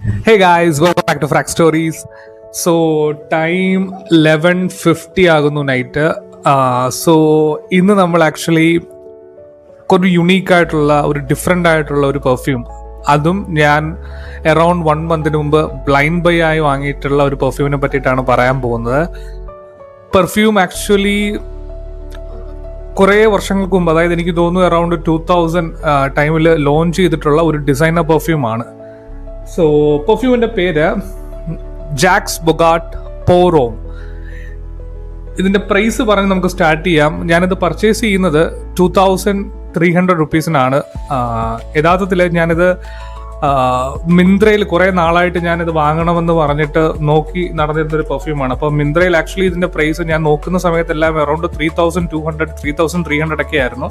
Hey guys, welcome back to Frack Stories. So time 11:50 ആകുന്നു night. So ഇന്ന് നമ്മൾ actually ഒരു യുണീക്ക് ആയിട്ടുള്ള ഒരു ഡിഫറെൻ്റ് ആയിട്ടുള്ള ഒരു പെർഫ്യൂം, അതും ഞാൻ അറൗണ്ട് 1 മന്തിന് മുമ്പ് ബ്ലൈൻഡ് ബൈ ആയി വാങ്ങിയിട്ടുള്ള ഒരു പെർഫ്യൂമിനെ പറ്റിയിട്ടാണ് പറയാൻ പോകുന്നത്. പെർഫ്യൂം ആക്ച്വലി കുറേ വർഷങ്ങൾക്ക് മുമ്പ്, അതായത് എനിക്ക് തോന്നുന്നു അറൗണ്ട് 2000 ടൈമിൽ ലോഞ്ച് ചെയ്തിട്ടുള്ള ഒരു ഡിസൈനർ പെർഫ്യൂമാണ്. സോ പെർഫ്യൂമിൻ്റെ പേര് ജാക്സ് ബൊഗാട്ട് പോറോം. ഇതിൻ്റെ പ്രൈസ് പറഞ്ഞ് നമുക്ക് സ്റ്റാർട്ട് ചെയ്യാം. ഞാനിത് പർച്ചേസ് ചെയ്യുന്നത് 2300 റുപ്പീസിനാണ്. യഥാർത്ഥത്തിൽ ഞാനിത് മിന്ത്രയിൽ കുറേ നാളായിട്ട് ഞാനിത് വാങ്ങണമെന്ന് പറഞ്ഞിട്ട് നോക്കി നടന്നിരുന്നൊരു പെർഫ്യൂമാണ്. അപ്പോൾ മിന്ത്രയിൽ ആക്ച്വലി ഇതിൻ്റെ പ്രൈസ് ഞാൻ നോക്കുന്ന സമയത്തെല്ലാം അറൗണ്ട് 3200 3300 ഒക്കെ ആയിരുന്നു.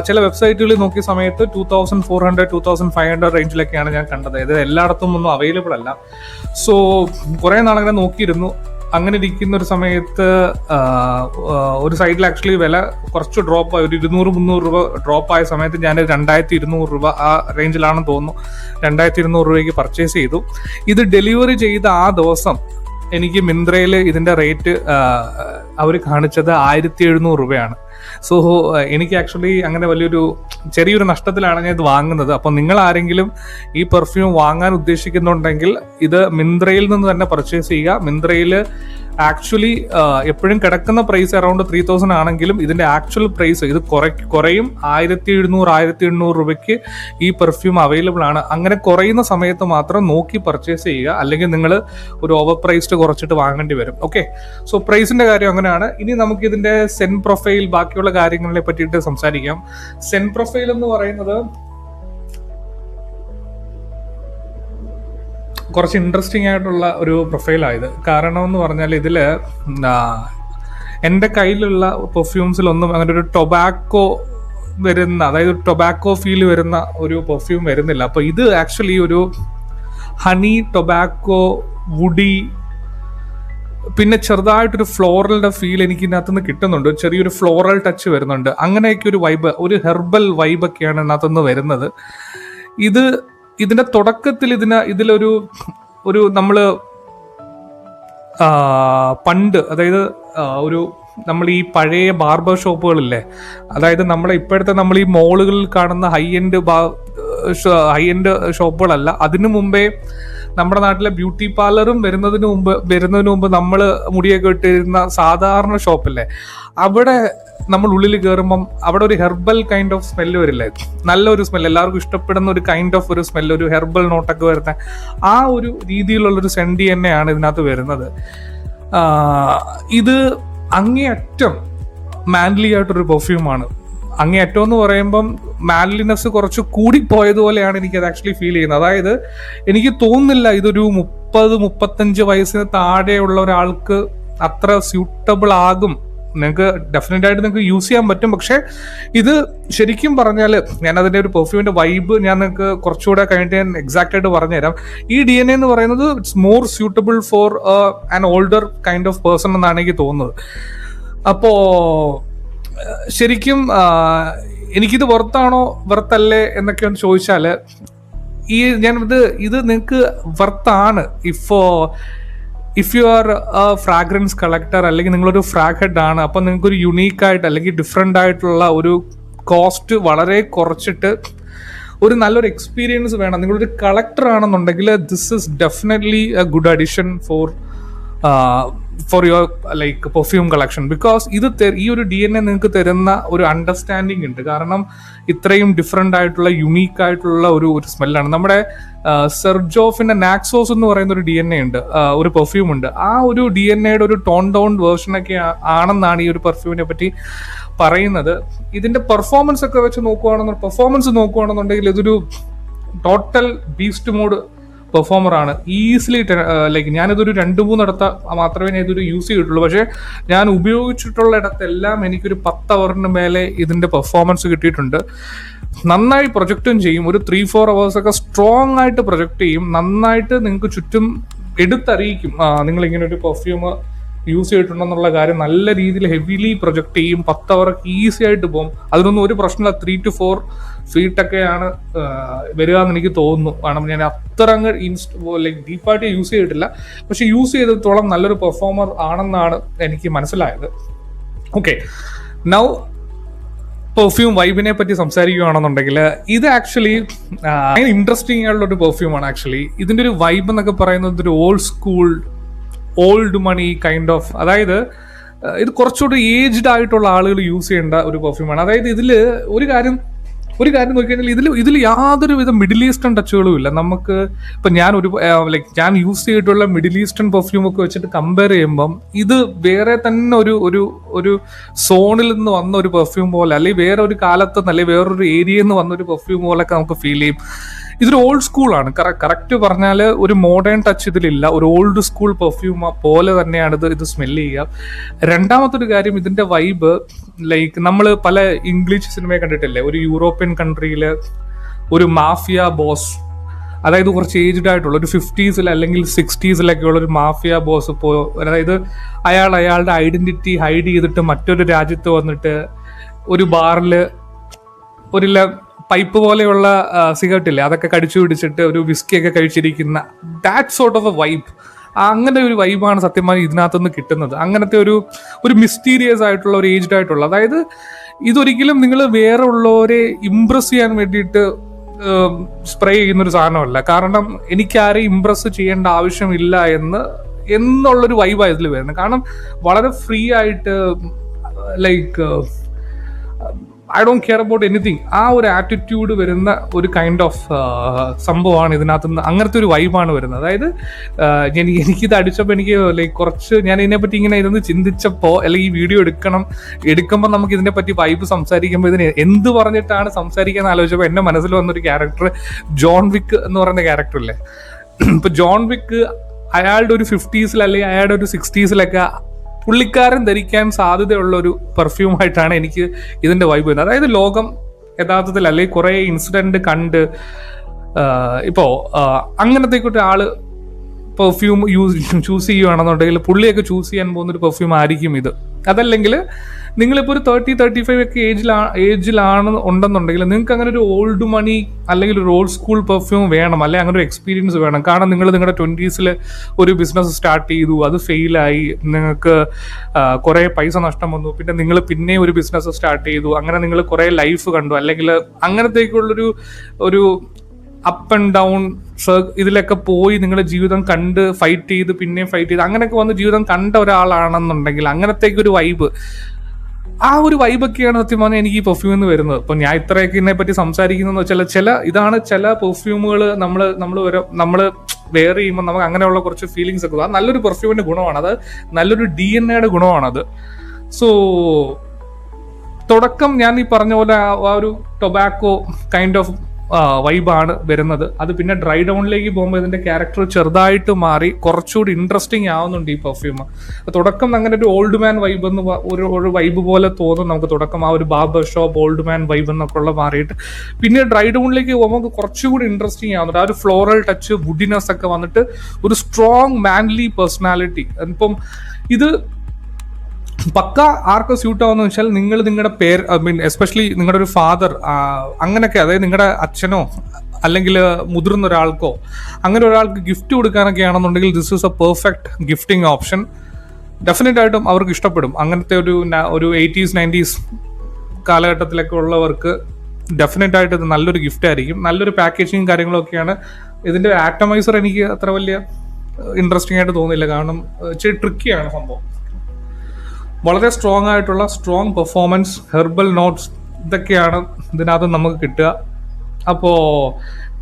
ചില വെബ്സൈറ്റുകളിൽ നോക്കിയ സമയത്ത് 2400 2500 റേഞ്ചിലൊക്കെയാണ് ഞാൻ കണ്ടത്. ഇത് എല്ലായിടത്തും ഒന്നും അവൈലബിൾ അല്ല. സോ കുറേ നാളങ്ങനെ നോക്കിയിരുന്നു. അങ്ങനെ ഇരിക്കുന്ന ഒരു സമയത്ത് ഒരു സൈഡിൽ ആക്ച്വലി വില കുറച്ച് ഡ്രോപ്പ് ആയി, ഒരു 200-300 രൂപ ഡ്രോപ്പ് ആയ സമയത്ത് ഞാൻ 2200 രൂപ ആ റേഞ്ചിലാണെന്ന് തോന്നുന്നു 2200 രൂപയ്ക്ക് പർച്ചേസ് ചെയ്തു. ഇത് ഡെലിവറി ചെയ്ത ആ ദിവസം എനിക്ക് മിന്ത്രയിൽ ഇതിൻ്റെ റേറ്റ് അവർ കാണിച്ചത് 1700 രൂപയാണ്. സോ എനിക്ക് ആക്ച്വലി അങ്ങനെ ചെറിയൊരു നഷ്ടത്തിലാണ് ഞാൻ ഇത് വാങ്ങുന്നത്. അപ്പം നിങ്ങൾ ആരെങ്കിലും ഈ പെർഫ്യൂം വാങ്ങാൻ ഉദ്ദേശിക്കുന്നുണ്ടെങ്കിൽ ഇത് മിന്ത്രയിൽ നിന്ന് തന്നെ പർച്ചേസ് ചെയ്യുക. മിന്ത്രയിൽ ആക്ച്വലി എപ്പോഴും കിടക്കുന്ന പ്രൈസ് അറൗണ്ട് 3000 ആണെങ്കിലും ഇതിൻ്റെ ആക്ച്വൽ പ്രൈസ് ഇത് കുറയും. 1700-1800 രൂപയ്ക്ക് ഈ പെർഫ്യൂം അവൈലബിൾ ആണ്. അങ്ങനെ കുറയുന്ന സമയത്ത് മാത്രം നോക്കി പർച്ചേസ് ചെയ്യുക, അല്ലെങ്കിൽ നിങ്ങൾ ഒരു ഓവർ പ്രൈസ്ഡ് കുറച്ചിട്ട് വാങ്ങേണ്ടി വരും. ഓക്കെ, സോ പ്രൈസിൻ്റെ കാര്യം അങ്ങനെയാണ്. ഇനി നമുക്ക് ഇതിൻ്റെ സെൻ പ്രൊഫൈൽ, ബാക്കിയുള്ള കാര്യങ്ങളെ പറ്റിയിട്ട് സംസാരിക്കാം. സെൻ പ്രൊഫൈൽ എന്ന് പറയുന്നത് കുറച്ച് ഇൻട്രസ്റ്റിംഗ് ആയിട്ടുള്ള ഒരു പ്രൊഫൈലായത്. കാരണം എന്ന് പറഞ്ഞാൽ ഇതിൽ എൻ്റെ കയ്യിലുള്ള പെർഫ്യൂംസിലൊന്നും അങ്ങനെ ഒരു ടൊബാക്കോ വരുന്ന, അതായത് ടൊബാക്കോ ഫീൽ വരുന്ന ഒരു പെർഫ്യൂം വരുന്നില്ല. അപ്പോൾ ഇത് ആക്ച്വലി ഒരു ഹണി, ടൊബാക്കോ, വുഡി, പിന്നെ ചെറുതായിട്ടൊരു ഫ്ലോറലിൻ്റെ ഫീൽ എനിക്ക് ഇതിനകത്തുനിന്ന് കിട്ടുന്നുണ്ട്. ചെറിയൊരു ഫ്ലോറൽ ടച്ച് വരുന്നുണ്ട്. അങ്ങനെയൊക്കെ ഒരു വൈബ്, ഒരു ഹെർബൽ വൈബൊക്കെയാണ് ഇതിനകത്തുനിന്ന് വരുന്നത്. ഇതിന്റെ തുടക്കത്തിൽ ഇതിലൊരു നമ്മൾ പണ്ട്, അതായത് നമ്മൾ ഈ പഴയ ബാർബർ ഷോപ്പുകളില്ലേ, അതായത് നമ്മൾ ഈ മോളുകളിൽ കാണുന്ന ഹൈ എൻഡ് ഷോപ്പുകളല്ല, അതിനു മുമ്പേ നമ്മുടെ നാട്ടിലെ ബ്യൂട്ടി പാർലറും വരുന്നതിന് മുമ്പ് നമ്മൾ മുടിയൊക്കെ ഇട്ടിരുന്ന സാധാരണ ഷോപ്പല്ലേ, അവിടെ നമ്മൾ ഉള്ളിൽ കയറുമ്പം അവിടെ ഒരു ഹെർബൽ കൈൻഡ് ഓഫ് സ്മെല്ല് വരില്ലേ, നല്ലൊരു സ്മെല്ല്, എല്ലാവർക്കും ഇഷ്ടപ്പെടുന്ന ഒരു കൈൻഡ് ഓഫ് ഒരു സ്മെല്ല്, ഒരു ഹെർബൽ നോട്ടൊക്കെ വരുന്ന ആ ഒരു രീതിയിലുള്ളൊരു സെൻറ്റി തന്നെയാണ് ഇതിനകത്ത് വരുന്നത്. ഇത് അങ്ങേയറ്റം മാൻലി ആയിട്ടൊരു പെർഫ്യൂമാണ്. അങ്ങേയറ്റം എന്ന് പറയുമ്പം മാൻലിനെസ് കുറച്ച് കൂടിപ്പോയതുപോലെയാണ് എനിക്കത് ആക്ച്വലി ഫീൽ ചെയ്യുന്നത്. അതായത് എനിക്ക് തോന്നുന്നില്ല ഇതൊരു 30-35 വയസ്സിന് താഴെയുള്ള ഒരാൾക്ക് അത്ര സ്യൂട്ടബിൾ ആകും. നിങ്ങൾക്ക് ഡെഫിനറ്റ് ആയിട്ട് നിങ്ങൾക്ക് യൂസ് ചെയ്യാൻ പറ്റും. പക്ഷെ ഇത് ശരിക്കും പറഞ്ഞാൽ, ഞാൻ അതിൻ്റെ ഒരു പെർഫ്യൂമിൻ്റെ വൈബ് ഞാൻ നിങ്ങൾക്ക് കുറച്ചുകൂടെ കഴിഞ്ഞിട്ട് ഞാൻ എക്സാക്റ്റ് ആയിട്ട് പറഞ്ഞുതരാം. ഈ DNA എന്ന് പറയുന്നത് it's more suitable for an older kind of person എന്നാണ് എനിക്ക് തോന്നുന്നത്. അപ്പോൾ ശരിക്കും എനിക്കിത് വെർത്താണോ വെർത്തല്ലേ എന്നൊക്കെ ഒന്ന് ചോദിച്ചാൽ, ഇത് നിങ്ങൾക്ക് വെർത്താണ് if you are fragrance collector, അല്ലെങ്കിൽ നിങ്ങളൊരു ഫ്രാഗ് ഹെഡ് ആണ്. അപ്പം നിങ്ങൾക്കൊരു യുണീക്കായിട്ട് അല്ലെങ്കിൽ ഡിഫറെൻ്റ് ആയിട്ടുള്ള ഒരു കോസ്റ്റ് വളരെ കുറച്ചിട്ട് ഒരു നല്ലൊരു എക്സ്പീരിയൻസ് വേണം, നിങ്ങളൊരു കളക്ടർ ആണെന്നുണ്ടെങ്കിൽ this is definitely A good addition for your like perfume collection. Because ഈ ഒരു DNA നിങ്ങൾക്ക് തരുന്ന ഒരു അണ്ടർസ്റ്റാൻഡിങ് ഉണ്ട്. കാരണം ഇത്രയും ഡിഫറെൻ്റ് ആയിട്ടുള്ള യുണീക്ക് ആയിട്ടുള്ള ഒരു സ്മെല്ലാണ്. നമ്മുടെ സെർജോഫിന്റെ നാക്സോസ് എന്ന് പറയുന്ന ഒരു DNA ഉണ്ട്, ഒരു പെർഫ്യൂം ഉണ്ട്. ആ ഒരു DNAയുടെ ഒരു ടോൺ ഡൗൺ വേർഷനൊക്കെ ആണെന്നാണ് ഈ ഒരു പെർഫ്യൂമിനെ പറ്റി പറയുന്നത്. ഇതിന്റെ പെർഫോമൻസ് ഒക്കെ വെച്ച് നോക്കുകയാണെന്നുണ്ടെങ്കിൽ ഇതൊരു ടോട്ടൽ ബീസ്റ്റ് മോഡ് പെർഫോമറാണ്. ഈസിലി ലൈക്ക് ഞാനിതൊരു 2-3 ഇടത്ത് മാത്രമേ ഇതൊരു യൂസ് ചെയ്തിട്ടുള്ളൂ. പക്ഷേ ഞാൻ ഉപയോഗിച്ചിട്ടുള്ള ഇടത്തെല്ലാം എനിക്കൊരു 10 അവറിന് മേലെ ഇതിൻ്റെ പെർഫോമൻസ് കിട്ടിയിട്ടുണ്ട്. നന്നായി പ്രൊജക്റ്റും ചെയ്യും. ഒരു 3-4 അവേഴ്സൊക്കെ സ്ട്രോങ് ആയിട്ട് പ്രൊജക്റ്റ് ചെയ്യും. നന്നായിട്ട് നിങ്ങൾക്ക് ചുറ്റും എടുത്തറിയിക്കും നിങ്ങളിങ്ങനെ ഒരു പെർഫ്യൂം യൂസ് ചെയ്തിട്ടുണ്ടെന്നുള്ള കാര്യം നല്ല രീതിയിൽ ഹെവിലി പ്രൊജക്റ്റ് ചെയ്യും. 10 അവർക്ക് ഈസി ആയിട്ട് പോകും. അതിനൊന്നും ഒരു പ്രശ്നമില്ല. 3 to 4 ഫീറ്റൊക്കെയാണ് വരിക എന്ന് എനിക്ക് തോന്നുന്നു. കാരണം ഞാൻ അത്ര അങ്ങ് ലൈക്ക് ഡീപ്പായിട്ട് യൂസ് ചെയ്തിട്ടില്ല, പക്ഷെ യൂസ് ചെയ്തിടത്തോളം നല്ലൊരു പെർഫോമർ ആണെന്നാണ് എനിക്ക് മനസ്സിലായത്. ഓക്കെ, നൗ പെർഫ്യൂം വൈബിനെ പറ്റി സംസാരിക്കുകയാണെന്നുണ്ടെങ്കിൽ ഇത് ആക്ച്വലി ഇൻട്രസ്റ്റിംഗ് ആയിട്ടുള്ള ഒരു പെർഫ്യൂമാണ്. ആക്ച്വലി ഇതിൻ്റെ ഒരു വൈബ് എന്നൊക്കെ പറയുന്നത് ഒരു old school old money kind of, അതായത് ഇത് കുറച്ചുകൂടി ഏജ്ഡ് ആയിട്ടുള്ള ആളുകൾ യൂസ് ചെയ്യേണ്ട ഒരു പെർഫ്യൂമാണ്. അതായത് ഇതിൽ ഒരു കാര്യം നോക്കിക്കഴിഞ്ഞാൽ ഇതിൽ യാതൊരു വിധ മിഡിൽ ഈസ്റ്റേൺ ടച്ചുകളും ഇല്ല. നമുക്ക് ഇപ്പം ഞാൻ യൂസ് ചെയ്തിട്ടുള്ള മിഡിൽ ഈസ്റ്റേൺ പെർഫ്യൂം ഒക്കെ വെച്ചിട്ട് കമ്പയർ ചെയ്യുമ്പം ഇത് വേറെ തന്നെ ഒരു സോണിൽ നിന്ന് വന്ന ഒരു പെർഫ്യൂം പോലെ, അല്ലെങ്കിൽ വേറെ ഒരു കാലത്ത് നിന്ന് അല്ലെങ്കിൽ വേറൊരു ഏരിയയിൽ നിന്ന് വന്ന ഒരു പെർഫ്യൂം പോലൊക്കെ നമുക്ക് ഫീൽ ചെയ്യും. ഇതൊരു ഓൾഡ് സ്കൂളാണ്. കറക്റ്റ് പറഞ്ഞാൽ ഒരു മോഡേൺ ടച്ച് ഇതിലില്ല. ഒരു ഓൾഡ് സ്കൂൾ പെർഫ്യൂം പോലെ തന്നെയാണ് ഇത് സ്മെല്ല് ചെയ്യുക. രണ്ടാമത്തെ ഒരു കാര്യം, ഇതിന്റെ വൈബ് ലൈക്ക് നമ്മൾ പല ഇംഗ്ലീഷ് സിനിമയെ കണ്ടിട്ടില്ലേ, ഒരു യൂറോപ്യൻ കൺട്രിയിൽ ഒരു മാഫിയ ബോസ്, അതായത് കുറച്ച് ഏജ്ഡ് ആയിട്ടുള്ള ഒരു 50s അല്ലെങ്കിൽ 60s ഉള്ള ഒരു മാഫിയ ബോസ് ഇപ്പോൾ, അതായത് അയാളുടെ ഐഡന്റിറ്റി ഹൈഡ് ചെയ്തിട്ട് മറ്റൊരു രാജ്യത്ത് വന്നിട്ട് ഒരു ബാറിൽ ഒരു പൈപ്പ് പോലെയുള്ള സിഗരറ്റ് ഇല്ലേ, അതൊക്കെ കടിച്ചു പിടിച്ചിട്ട് ഒരു വിസ്കിയൊക്കെ കഴിച്ചിരിക്കുന്ന that sort of a vibe. അങ്ങനെ ഒരു വൈബാണ് സത്യം പറഞ്ഞാൽ ഇതിനകത്തുനിന്ന് കിട്ടുന്നത്. അങ്ങനത്തെ ഒരു മിസ്റ്റീരിയസ് ആയിട്ടുള്ള ഒരു ഏജ്ഡ് ആയിട്ടുള്ള, അതായത് ഇതൊരിക്കലും നിങ്ങൾ വേറെ ഉള്ളവരെ ഇംപ്രസ് ചെയ്യാൻ വേണ്ടിയിട്ട് സ്പ്രേ ചെയ്യുന്നൊരു സാധനമല്ല. കാരണം എനിക്കാരെയും ഇംപ്രസ് ചെയ്യേണ്ട ആവശ്യമില്ല എന്നുള്ളൊരു വൈബാണ് ഇതിൽ വരുന്നത്. കാരണം വളരെ ഫ്രീ ആയിട്ട് like I don't care about anything, ആ ഒരു ആറ്റിറ്റ്യൂഡ് വരുന്ന ഒരു കൈൻഡ് ഓഫ് സംഭവമാണ് ഇതിനകത്ത് നിന്ന്. അങ്ങനത്തെ ഒരു വൈബാണ് വരുന്നത്. അതായത് എനിക്കിത് അടിച്ചപ്പോൾ എനിക്ക് ലൈക്ക് കുറച്ച് ഞാൻ ഇതിനെപ്പറ്റി ഇങ്ങനെ ഇരുന്ന് ചിന്തിച്ചപ്പോൾ, അല്ലെങ്കിൽ ഈ വീഡിയോ എടുക്കുമ്പോൾ നമുക്ക് ഇതിനെ പറ്റി വൈബ് സംസാരിക്കുമ്പോൾ ഇതിന് എന്ത് പറഞ്ഞിട്ടാണ് സംസാരിക്കാൻ ആലോചിച്ചപ്പോൾ എൻ്റെ മനസ്സിൽ വന്നൊരു ക്യാരക്ടർ ജോൺ വിക്ക് എന്ന് പറയുന്ന ക്യാരക്ടറില്ലേ. ഇപ്പൊ ജോൺ വിക്ക് അയാളുടെ ഒരു 50s അല്ലെങ്കിൽ അയാളുടെ ഒരു 60s പുള്ളിക്കാരൻ ധരിക്കാൻ സാധ്യതയുള്ള ഒരു പെർഫ്യൂമായിട്ടാണ് എനിക്ക് ഇതിന്റെ വൈബ് വരുന്നത്. അതായത് ലോകം യഥാർത്ഥത്തിൽ അല്ലെങ്കിൽ കുറെ ഇൻസിഡന്റ് കണ്ട് ഇപ്പോ അങ്ങനത്തേക്കൊരു ആള് പെർഫ്യൂം ചൂസ് ചെയ്യുകയാണെന്നുണ്ടെങ്കിൽ പുള്ളിയൊക്കെ ചൂസ് ചെയ്യാൻ പോകുന്ന ഒരു പെർഫ്യൂം ആയിരിക്കും ഇത്. അതല്ലെങ്കിൽ നിങ്ങളിപ്പോൾ ഒരു 30-35 ഒക്കെ ഏജിലാണ് ഉണ്ടെന്നുണ്ടെങ്കിൽ നിങ്ങൾക്ക് അങ്ങനെ ഒരു ഓൾഡ് മണി അല്ലെങ്കിൽ ഒരു ഓൾഡ് സ്കൂൾ പെർഫ്യൂം വേണം, അല്ലെങ്കിൽ അങ്ങനെ ഒരു എക്സ്പീരിയൻസ് വേണം. കാരണം നിങ്ങൾ നിങ്ങളുടെ 20s ഒരു ബിസിനസ് സ്റ്റാർട്ട് ചെയ്തു, അത് ഫെയിലായി, നിങ്ങൾക്ക് കുറേ പൈസ നഷ്ടം വന്നു, പിന്നെ ഒരു ബിസിനസ് സ്റ്റാർട്ട് ചെയ്തു, അങ്ങനെ നിങ്ങൾ കുറേ ലൈഫ് കണ്ടു, അല്ലെങ്കിൽ അങ്ങനത്തേക്കുള്ളൊരു അപ്പ് ആൻഡ് ഡൗൺ ഇതിലൊക്കെ പോയി നിങ്ങളുടെ ജീവിതം കണ്ട് ഫൈറ്റ് ചെയ്ത് അങ്ങനെയൊക്കെ വന്ന് ജീവിതം കണ്ട ഒരാളാണെന്നുണ്ടെങ്കിൽ അങ്ങനത്തേക്കൊരു വൈബ്, ആ ഒരു വൈബൊക്കെയാണ് സത്യം പറഞ്ഞാൽ എനിക്ക് ഈ പെർഫ്യൂമിൽ നിന്ന് വരുന്നത്. ഇപ്പം ഞാൻ ഇത്രയൊക്കെ ഇതിനെ പറ്റി സംസാരിക്കുന്നതെന്ന് വെച്ചാൽ ചില പെർഫ്യൂമുകൾ നമ്മൾ വെയർ ചെയ്യുമ്പോൾ നമുക്ക് അങ്ങനെയുള്ള കുറച്ച് ഫീലിങ്സ് ഒക്കെ, അത് നല്ലൊരു പെർഫ്യൂമിന്റെ ഗുണമാണ്, അത് നല്ലൊരു DNA ഗുണമാണത്. സോ തുടക്കം ഞാൻ ഈ പറഞ്ഞ പോലെ ആ ഒരു ടൊബാക്കോ കൈൻഡ് ഓഫ് വൈബാണ് വരുന്നത്. അത് പിന്നെ ഡ്രൈ ഡൗണിലേക്ക് പോകുമ്പോൾ ഇതിന്റെ ക്യാരക്ടർ ചെറുതായിട്ട് മാറി കുറച്ചുകൂടി ഇൻട്രസ്റ്റിംഗ് ആവുന്നുണ്ട് ഈ പെർഫ്യൂം. തുടക്കം അങ്ങനെ ഒരു ഓൾഡ് മാൻ വൈബ് എന്ന് ഒരു വൈബ് പോലെ തോന്നും നമുക്ക്. തുടക്കം ആ ഒരു barber shop old man vibe എന്നൊക്കെ ഉള്ള മാറിയിട്ട് പിന്നെ ഡ്രൈ ഡൗണിലേക്ക് പോകുമ്പോൾ കുറച്ചുകൂടി ഇൻട്രസ്റ്റിംഗ് ആവുന്നുണ്ട്. ആ ഒരു ഫ്ലോറൽ ടച്ച്, വുഡിനെസ് ഒക്കെ വന്നിട്ട് ഒരു സ്ട്രോങ് മാൻലി പേഴ്സണാലിറ്റി. ഇപ്പം ഇത് പക്ക ആർക്ക് സ്യൂട്ട് ആവുന്ന വെച്ചാൽ നിങ്ങൾ നിങ്ങളുടെ എസ്പെഷ്യലി നിങ്ങളുടെ ഒരു ഫാദർ അങ്ങനെയൊക്കെ, അതായത് നിങ്ങളുടെ അച്ഛനോ അല്ലെങ്കിൽ മുതിർന്ന ഒരാൾക്കോ അങ്ങനെ ഒരാൾക്ക് ഗിഫ്റ്റ് കൊടുക്കാനൊക്കെ ആണെന്നുണ്ടെങ്കിൽ this is A perfect gifting option. Definite ആയിട്ടും അവർക്ക് ഇഷ്ടപ്പെടും. അങ്ങനത്തെ ഒരു 80s 90s കാലഘട്ടത്തിലൊക്കെ ഉള്ളവർക്ക് ഡെഫിനറ്റ് ആയിട്ട് ഇത് നല്ലൊരു ഗിഫ്റ്റ് ആയിരിക്കും. നല്ലൊരു പാക്കേജിങ് കാര്യങ്ങളൊക്കെയാണ്. ഇതിന്റെ ആറ്റമൈസർ എനിക്ക് അത്ര വലിയ ഇൻട്രസ്റ്റിംഗ് ആയിട്ട് തോന്നിയില്ല, കാരണം ഇച്ചിരി ട്രിക്കിയാണ് സംഭവം. വളരെ സ്ട്രോങ് പെർഫോമൻസ്, ഹെർബൽ നോട്ട്സ് ഇതൊക്കെയാണ് ഇതിനകത്ത് നമുക്ക് കിട്ടുക. അപ്പോൾ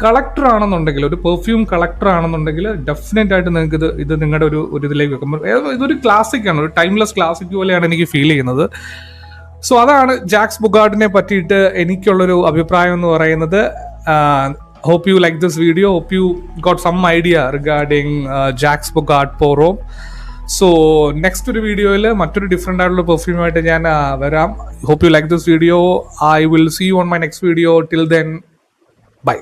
കളക്ടർ ആണെന്നുണ്ടെങ്കിൽ, ഒരു പെർഫ്യൂം കളക്ടർ ആണെന്നുണ്ടെങ്കിൽ ഡെഫിനറ്റ് ആയിട്ട് നിങ്ങൾക്ക് ഇത് നിങ്ങളുടെ ഒരു ഇതിലേക്ക് വെക്കുമ്പോൾ ഇതൊരു ക്ലാസിക്കാണ്, ഒരു ടൈംലെസ് ക്ലാസിക് പോലെയാണ് എനിക്ക് ഫീൽ ചെയ്യുന്നത്. സോ അതാണ് ജാക്സ് ബുഗാർഡിനെ പറ്റിയിട്ട് എനിക്കുള്ളൊരു അഭിപ്രായം എന്ന് പറയുന്നത്. Hope you like this video. Hope you got some idea regarding Jacques Bugard Pour Homme. So next ഒരു വീഡിയോയിൽ മറ്റൊരു ഡിഫറെൻ്റ് ആയിട്ടുള്ള പെർഫ്യൂമായിട്ട് ഞാൻ വരാം. Hope you like this video. I will see you on my next video. Till then by.